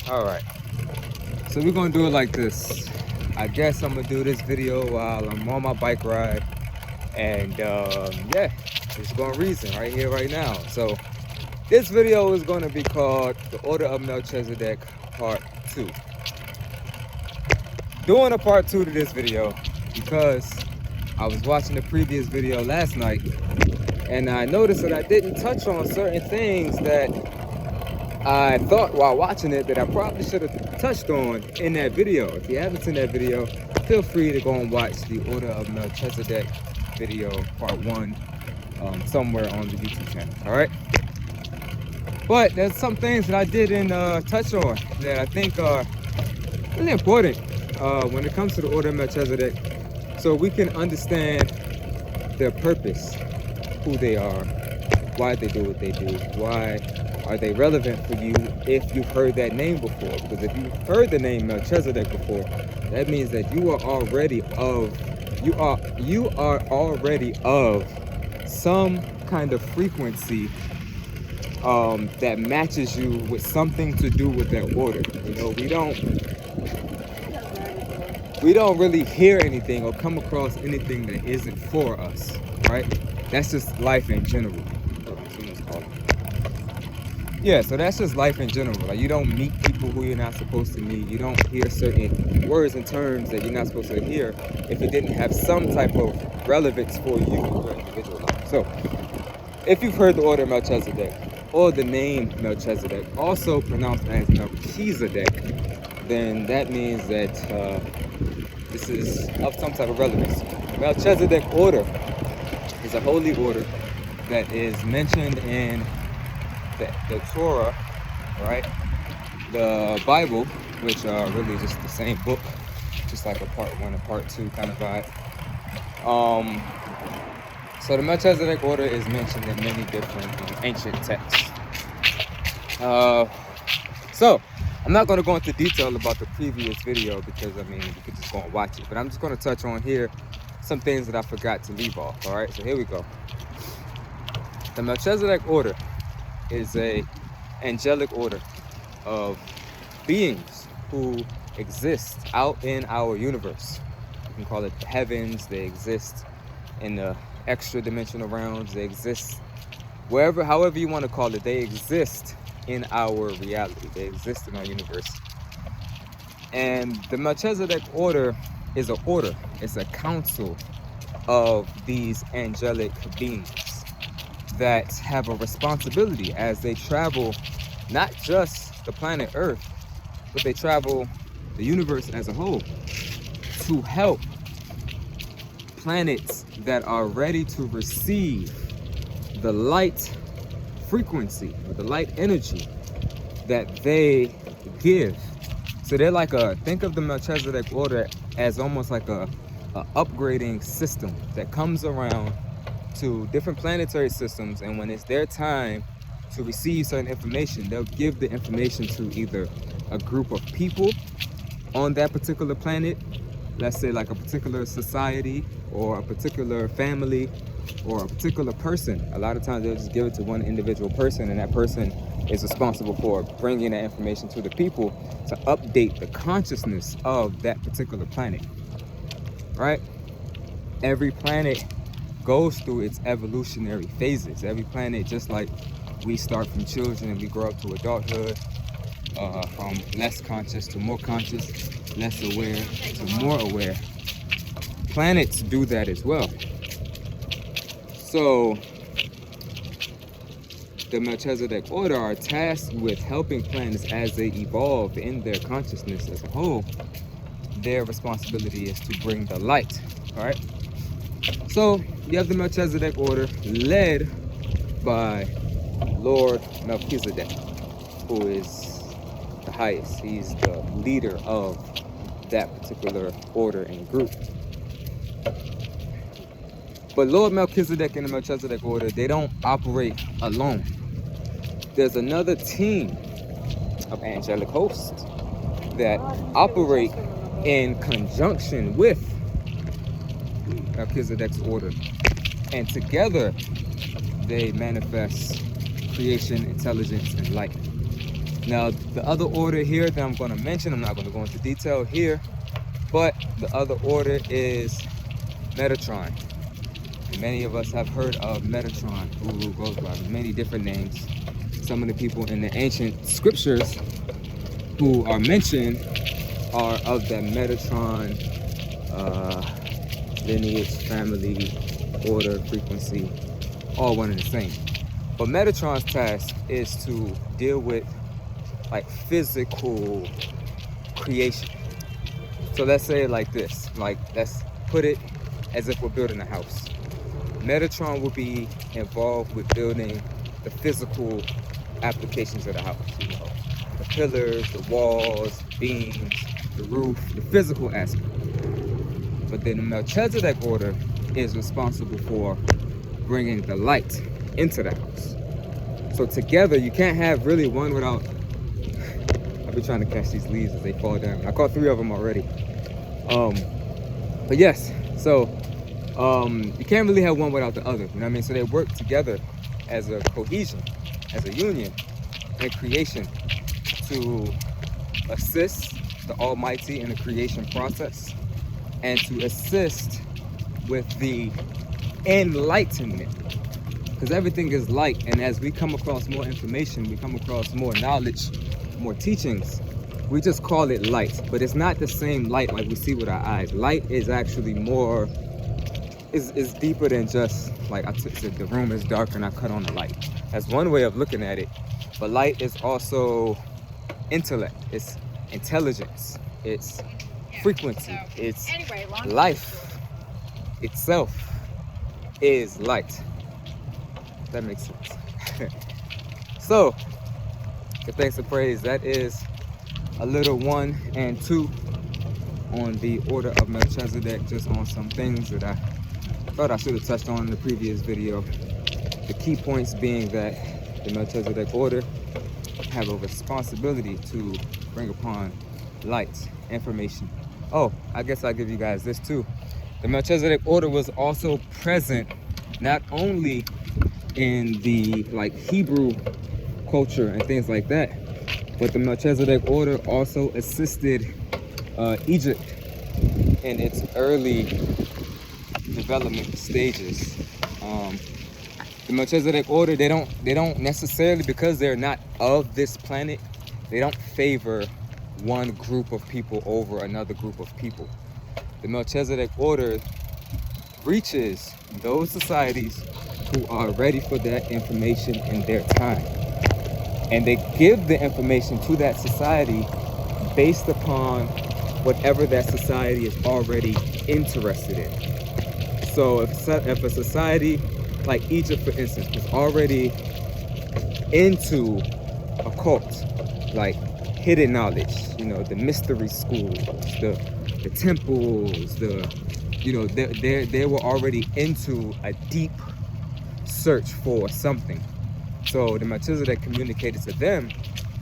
All right, so we're gonna do it like this. I guess I'm gonna do this video while I'm on my bike ride, and yeah, just gonna reason right here, right now. So this video is gonna be called the Order of Melchizedek Part 2. Doing a Part 2 to this video because I was watching the previous video last night, and I noticed that I didn't touch on certain things that I thought while watching it that I probably should have touched on in that video. If you haven't seen that video, feel free to go and watch the Order of Melchizedek video part 1 somewhere on the YouTube channel. All right, but there's some things that I didn't touch on that I think are really important when it comes to the Order of Melchizedek, so we can understand their purpose, who they are, why they do what they do, why are they relevant for you if you've heard that name before. Because if you've heard the name Melchizedek before, that means that you are already of some kind of frequency that matches you with something to do with that order. You know, we don't really hear anything or come across anything that isn't for us, right? That's just life in general. Yeah, so that's just life in general. Like, you don't meet people who you're not supposed to meet. You don't hear certain words and terms that you're not supposed to hear if it didn't have some type of relevance for you in your individual life. So, if you've heard the Order of Melchizedek or the name Melchizedek, also pronounced as Melchizedek, then that means that this is of some type of relevance. Melchizedek order is a holy order that is mentioned in the Torah, right? The Bible, which are really just the same book, just like a part 1 and part 2 kind of vibe. So the Melchizedek order is mentioned in many different ancient texts. So I'm not going to go into detail about the previous video because, I mean, you could just go and watch it. But I'm just going to touch on here some things that I forgot to leave off. All right, so here we go. The Melchizedek order is a angelic order of beings who exist out in our universe. You can call it the heavens. They exist in the extra dimensional realms. They exist wherever, however you want to call it. They exist in our reality. They exist in our universe. And the Melchizedek order is an order. It's a council of these angelic beings that have a responsibility as they travel not just the planet Earth, but they travel the universe as a whole to help planets that are ready to receive the light frequency or the light energy that they give. So they're like think of the Melchizedek order as almost like a upgrading system that comes around to different planetary systems, and when it's their time to receive certain information, they'll give the information to either a group of people on that particular planet, let's say like a particular society or a particular family or a particular person. A lot of times they'll just give it to one individual person, and that person is responsible for bringing that information to the people to update the consciousness of that particular planet, right? Every planet goes through its evolutionary phases. Every planet, just like we start from children and we grow up to adulthood, from less conscious to more conscious, less aware to more aware. Planets do that as well. So the Melchizedek order are tasked with helping planets as they evolve in their consciousness as a whole. Their responsibility is to bring the light, all right? So you have the Melchizedek order led by Lord Melchizedek, who is the highest. He's the leader of that particular order and group. But Lord Melchizedek and the Melchizedek order, they don't operate alone. There's another team of angelic hosts that operate in conjunction with Melchizedek's order, and together they manifest creation, intelligence, and light. Now, the other order here that I'm going to mention, I'm not going to go into detail here, but the other order is Metatron. And many of us have heard of Metatron, who goes by many different names. Some of the people in the ancient scriptures who are mentioned are of the Metatron lineage, family, order, frequency, all one and the same. But Metatron's task is to deal with like physical creation. So let's say it like this, like let's put it as if we're building a house. Metatron will be involved with building the physical applications of the house, you know, the pillars, the walls, beams, the roof, the physical aspect. But then the Melchizedek order is responsible for bringing the light into the house. So together, you can't have really one without. I've been trying to catch these leaves as they fall down. I caught 3 of them already. But yes, so you can't really have one without the other. You know what I mean? So they work together as a cohesion, as a union in creation to assist the Almighty in the creation process and to assist with the enlightenment. Because everything is light, and as we come across more information, we come across more knowledge, more teachings, we just call it light. But it's not the same light like we see with our eyes. Light is actually more, is deeper than just like I said, the room is dark and I cut on the light. That's one way of looking at it. But light is also intellect, it's intelligence, it's frequency, it's life itself is light. That makes sense. So, give thanks and praise. That is a little 1 and 2 on the Order of Melchizedek, just on some things that I thought I should have touched on in the previous video. The key points being that the Melchizedek order have a responsibility to bring upon light, information. Oh, I guess I'll give you guys this too. The Melchizedek order was also present not only in the like Hebrew culture and things like that, but the Melchizedek order also assisted Egypt in its early development stages. The Melchizedek order, they don't necessarily, because they're not of this planet, they don't favor one group of people over another group of people. The Melchizedek order reaches those societies who are ready for that information in their time. And they give the information to that society based upon whatever that society is already interested in. So if a society like Egypt, for instance, was already into occult, like hidden knowledge, you know, the mystery schools, the temples, they were already into a deep search for something. So the Melchizedek communicated to them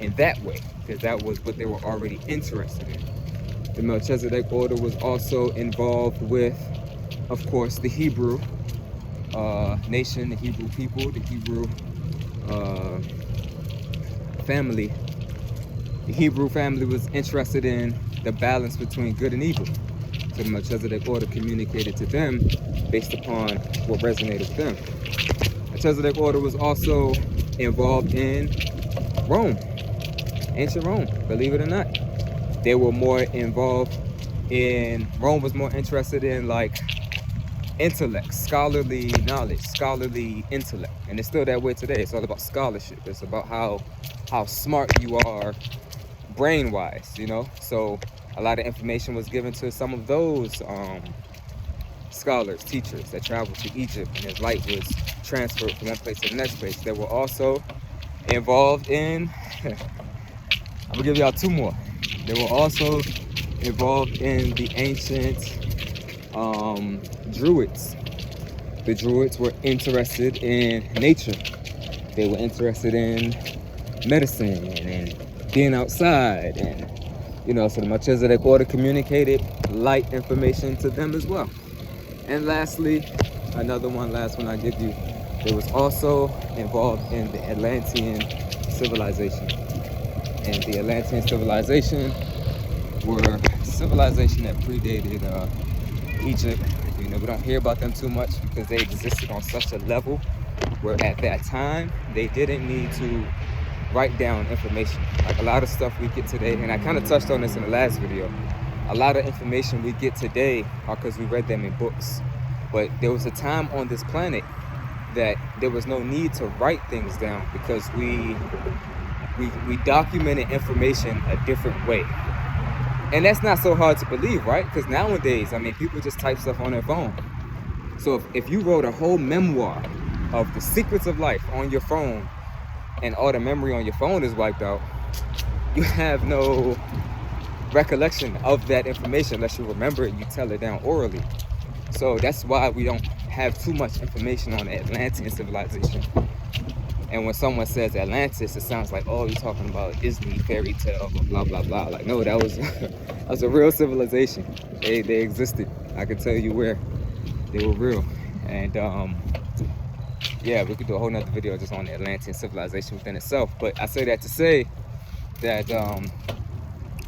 in that way, because that was what they were already interested in. The Melchizedek order was also involved with, of course, the Hebrew nation, the Hebrew people, the Hebrew family. The Hebrew family was interested in the balance between good and evil. So the Melchizedek order communicated to them based upon what resonated with them. Melchizedek order was also involved in Rome, ancient Rome, believe it or not. They were more involved in, Rome was more interested in like intellect, scholarly knowledge, scholarly intellect. And it's still that way today. It's all about scholarship. It's about how smart you are brain-wise, you know? So a lot of information was given to some of those scholars, teachers that traveled to Egypt, and his light was transferred from one place to the next place. They were also involved in, I'm gonna give y'all 2 more. They were also involved in the ancient Druids. The Druids were interested in nature. They were interested in medicine and being outside, and you know, so the Melchizedek order communicated light information to them as well. And lastly, last one I give you, it was also involved in the Atlantean civilization. And the Atlantean civilization were civilization that predated Egypt. You know, we don't hear about them too much because they existed on such a level where at that time they didn't need to write down information. Like a lot of stuff we get today, and I kind of touched on this in the last video, a lot of information we get today are because we read them in books. But there was a time on this planet that there was no need to write things down because we documented information a different way. And that's not so hard to believe, right? Because nowadays, I mean, people just type stuff on their phone. So if you wrote a whole memoir of the secrets of life on your phone and all the memory on your phone is wiped out, you have no recollection of that information unless you remember it and you tell it down orally. So that's why we don't have too much information on the Atlantean civilization. And when someone says Atlantis, it sounds like, oh, you're talking about Disney fairy tale, blah, blah, blah. Like, no, that was that was a real civilization. They existed. I can tell you where they were real. And yeah, we could do a whole nother video just on the Atlantean civilization within itself. But I say that to say that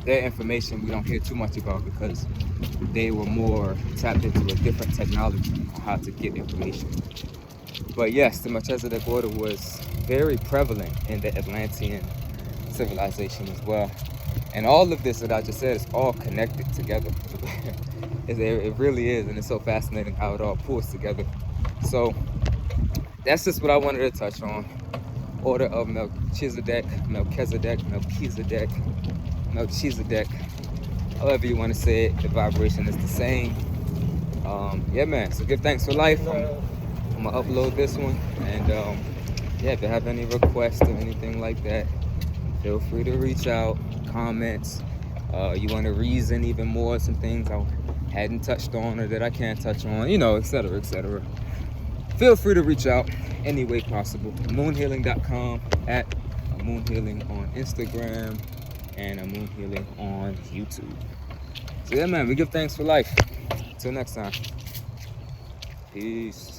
their information we don't hear too much about because they were more tapped into a different technology on how to get information. But yes, the Melchizedek order was very prevalent in the Atlantean civilization as well. And all of this that I just said is all connected together. It really is, and it's so fascinating how it all pulls together. So that's just what I wanted to touch on. Order of Melchizedek, however you want to say it, the vibration is the same. Yeah, man, so give thanks for life. I'm gonna upload this one, and yeah, if you have any requests or anything like that, feel free to reach out, comments. You want to reason even more some things I hadn't touched on or that I can't touch on, you know, etc., etc. Feel free to reach out any way possible. Moonhealing.com, at Moonhealing on Instagram, and Moonhealing on YouTube. So yeah, man, we give thanks for life. Until next time. Peace.